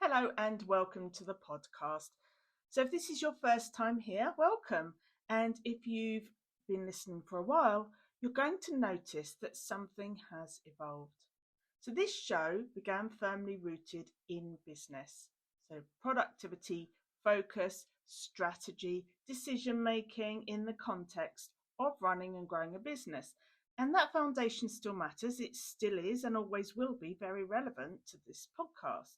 Hello and welcome to the podcast. So, if this is your first time here, welcome. And if you've been listening for a while, you're going to notice that something has evolved. So, this show began firmly rooted in business. So, productivity, focus, strategy, decision making in the context of running and growing a business. And that foundation still matters. It still is and always will be very relevant to this podcast.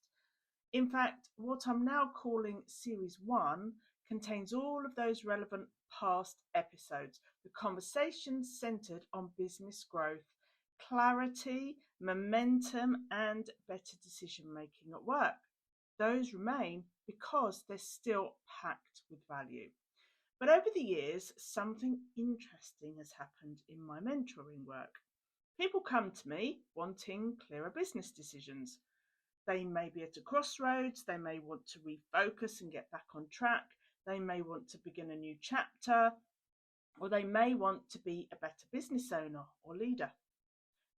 In fact, what I'm now calling Series 1 contains all of those relevant past episodes, the conversations centered on business growth, clarity, momentum, and better decision making at work. Those remain because they're still packed with value. But over the years, something interesting has happened in my mentoring work. People come to me wanting clearer business decisions. They may be at a crossroads, they may want to refocus and get back on track, they may want to begin a new chapter, or they may want to be a better business owner or leader.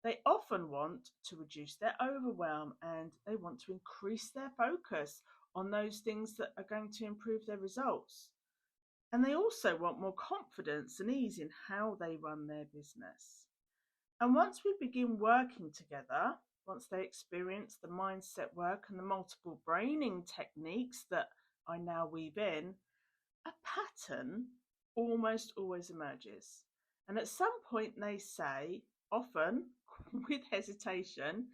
They often want to reduce their overwhelm and they want to increase their focus on those things that are going to improve their results. And they also want more confidence and ease in how they run their business. And once we begin working together, once they experience the mindset work and the multiple braining techniques that I now weave in, a pattern almost always emerges. And at some point they say, often with hesitation,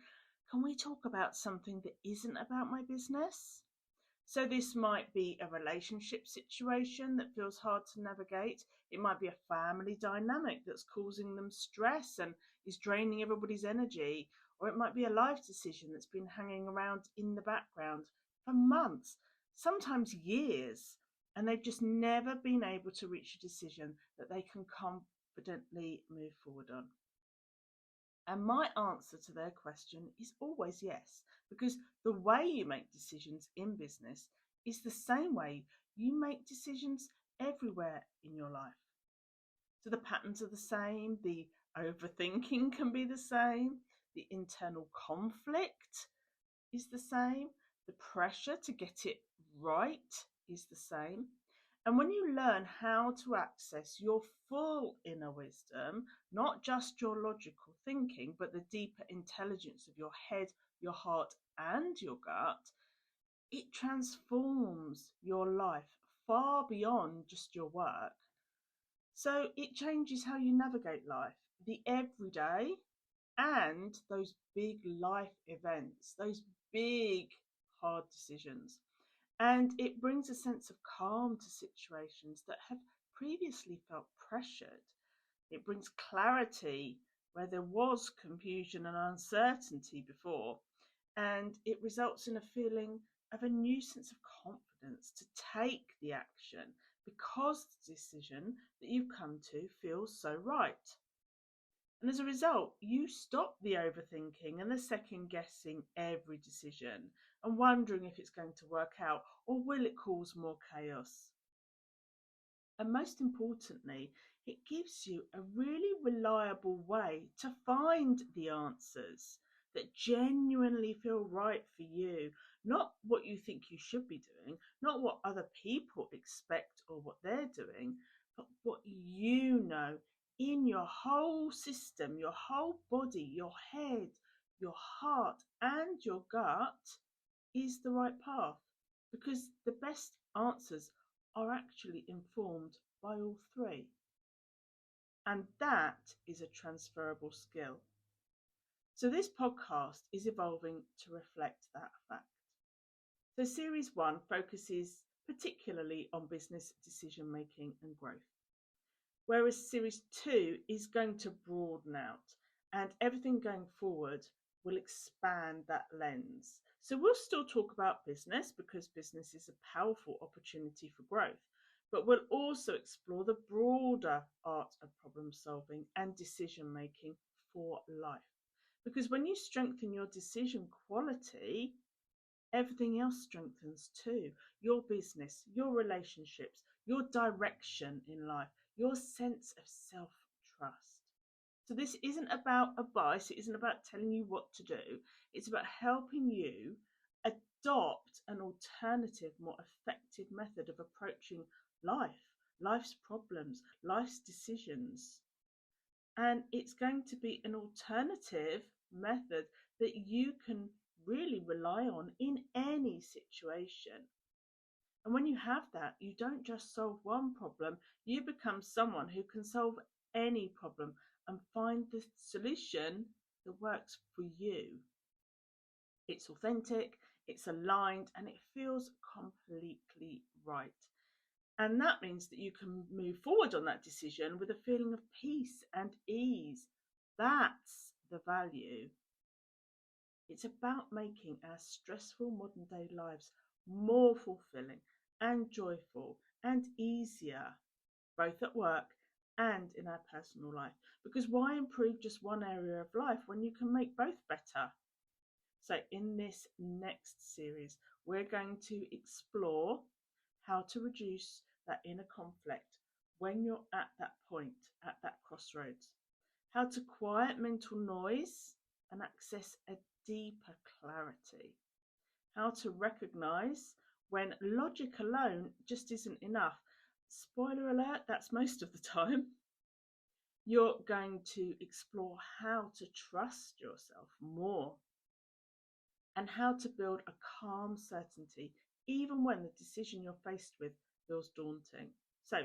can we talk about something that isn't about my business? So this might be a relationship situation that feels hard to navigate. It might be a family dynamic that's causing them stress and is draining everybody's energy. Or it might be a life decision that's been hanging around in the background for months, sometimes years, and they've just never been able to reach a decision that they can confidently move forward on. And my answer to their question is always yes, because the way you make decisions in business is the same way you make decisions everywhere in your life. So the patterns are the same, the overthinking can be the same, the internal conflict is the same, the pressure to get it right is the same. And when you learn how to access your full inner wisdom, not just your logical thinking, but the deeper intelligence of your head, your heart, and your gut, it transforms your life far beyond just your work. So it changes how you navigate life, the everyday and those big life events, those big hard decisions. And it brings a sense of calm to situations that have previously felt pressured. It brings clarity where there was confusion and uncertainty before. And it results in a feeling of a new sense of confidence to take the action because the decision that you've come to feels so right. And as a result, you stop the overthinking and the second guessing every decision and wondering if it's going to work out or will it cause more chaos. And most importantly, it gives you a really reliable way to find the answers that genuinely feel right for you, not what you think you should be doing, not what other people expect or what they're doing, but what you know in your whole system, your whole body, your head, your heart, and your gut is the right path. Because the best answers are actually informed by all three. And that is a transferable skill. So this podcast is evolving to reflect that fact. So Series 1 focuses particularly on business decision making and growth, whereas Series 2 is going to broaden out and everything going forward will expand that lens. So we'll still talk about business because business is a powerful opportunity for growth, but we'll also explore the broader art of problem solving and decision making for life. Because when you strengthen your decision quality, everything else strengthens too. Your business, your relationships, your direction in life, your sense of self-trust. So this isn't about advice, it isn't about telling you what to do. It's about helping you adopt an alternative, more effective method of approaching life's problems, life's decisions. And it's going to be an alternative method that you can really rely on in any situation. And when you have that, you don't just solve one problem, you become someone who can solve any problem and find the solution that works for you. It's authentic, it's aligned, and it feels completely right. And that means that you can move forward on that decision with a feeling of peace and ease. That's the value. It's about making our stressful modern day lives more fulfilling and joyful and easier, both at work and in our personal life. Because why improve just one area of life when you can make both better? So, in this next series, we're going to explore how to reduce that inner conflict when you're at that point, at that crossroads, how to quiet mental noise and access a deeper clarity, how to recognize when logic alone just isn't enough. Spoiler alert, that's most of the time. You're going to explore how to trust yourself more and how to build a calm certainty even when the decision you're faced with feels daunting. So,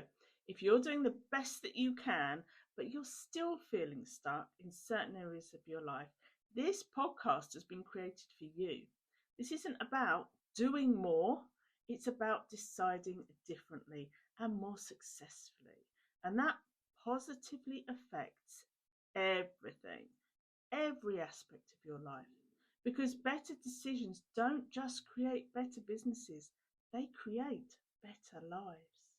if you're doing the best that you can, but you're still feeling stuck in certain areas of your life, this podcast has been created for you. This isn't about doing more, it's about deciding differently and more successfully. And that positively affects everything, every aspect of your life. Because better decisions don't just create better businesses, they create better lives.